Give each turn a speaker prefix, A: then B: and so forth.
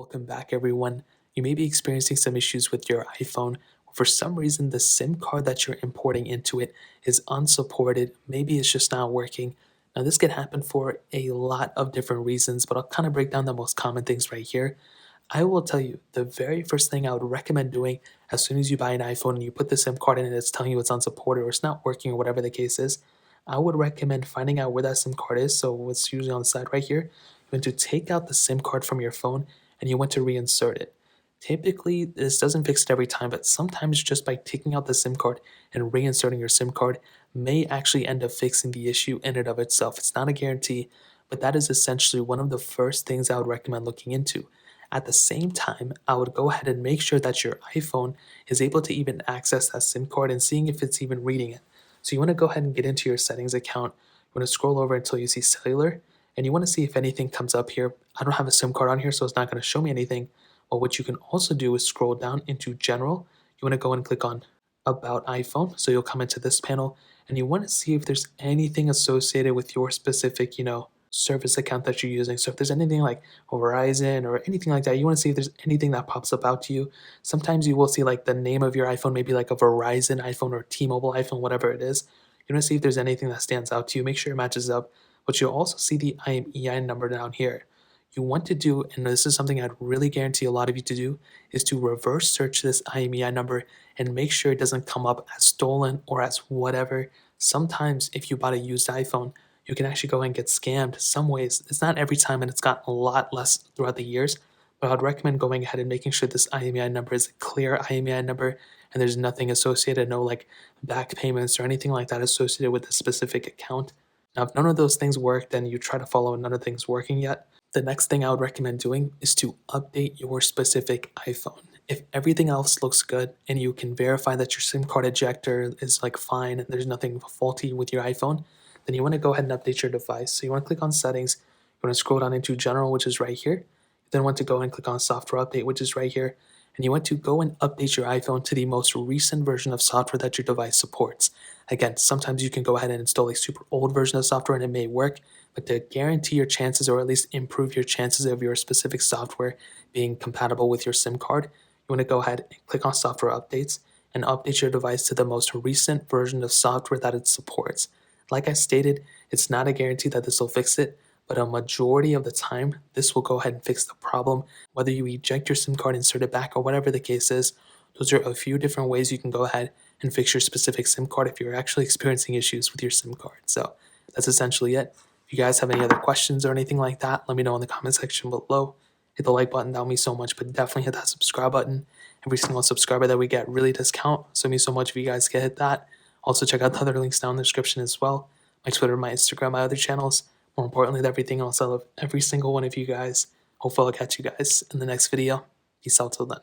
A: Welcome back, everyone. You may be experiencing some issues with your iPhone. For some reason, the SIM card that you're importing into it is unsupported. Maybe it's just not working. Now, this can happen for a lot of different reasons, but I'll kind of break down the most common things right here. I will tell you the very first thing I would recommend doing as soon as you buy an iPhone and you put the SIM card in and it's telling you it's unsupported or it's not working or whatever the case is, I would recommend finding out where that SIM card is. So it's usually on the side right here. You want to take out the SIM card from your phone and you want to reinsert it. Typically, this doesn't fix it every time, but sometimes just by taking out the SIM card and reinserting your SIM card may actually end up fixing the issue in and of itself. It's not a guarantee, but that is essentially one of the first things I would recommend looking into. At the same time, I would go ahead and make sure that your iPhone is able to even access that SIM card and seeing if it's even reading it. So you want to go ahead and get into your settings account. You want to scroll over until you see cellular, and you want to see if anything comes up here. I don't have a SIM card on here, so it's not going to show me anything. But what you can also do is scroll down into general. You want to go and click on about iPhone. So you'll come into this panel and you want to see if there's anything associated with your specific, service account that you're using. So if there's anything like Verizon or anything like that, you want to see if there's anything that pops up out to you. Sometimes you will see like the name of your iPhone, maybe like a Verizon iPhone or T-Mobile iPhone, whatever it is. You want to see if there's anything that stands out to you. Make sure it matches up. But you'll also see the IMEI number down here. You want to do, and this is something I'd really guarantee a lot of you to do, is to reverse search this IMEI number and make sure it doesn't come up as stolen or as whatever. Sometimes if you bought a used iPhone, you can actually go and get scammed some ways. It's not every time and it's gotten a lot less throughout the years, but I'd recommend going ahead and making sure this IMEI number is a clear IMEI number and there's nothing associated, no like back payments or anything like that associated with a specific account. Now, if none of those things work, then you try to follow none of things working yet. The next thing I would recommend doing is to update your specific iPhone. If everything else looks good and you can verify that your SIM card ejector is like fine and there's nothing faulty with your iPhone, then you want to go ahead and update your device. So you want to click on settings, you want to scroll down into general, which is right here. You then want to go and click on software update, which is right here. And you want to go and update your iPhone to the most recent version of software that your device supports. Again, sometimes you can go ahead and install a super old version of software and it may work, but to guarantee your chances or at least improve your chances of your specific software being compatible with your SIM card, you want to go ahead and click on software updates and update your device to the most recent version of software that it supports. Like I stated, it's not a guarantee that this will fix it, but a majority of the time, this will go ahead and fix the problem. Whether you eject your SIM card, insert it back, or whatever the case is, those are a few different ways you can go ahead and fix your specific SIM card if you're actually experiencing issues with your SIM card. So that's essentially it. If you guys have any other questions or anything like that, let me know in the comment section below. Hit the like button, that would mean so much, but definitely hit that subscribe button. Every single subscriber that we get really does count, so it means so much if you guys can hit that. Also, check out the other links down in the description as well. My Twitter, my Instagram, my other channels. More importantly than everything else, I love every single one of you guys. Hopefully I'll catch you guys in the next video. Peace out till then.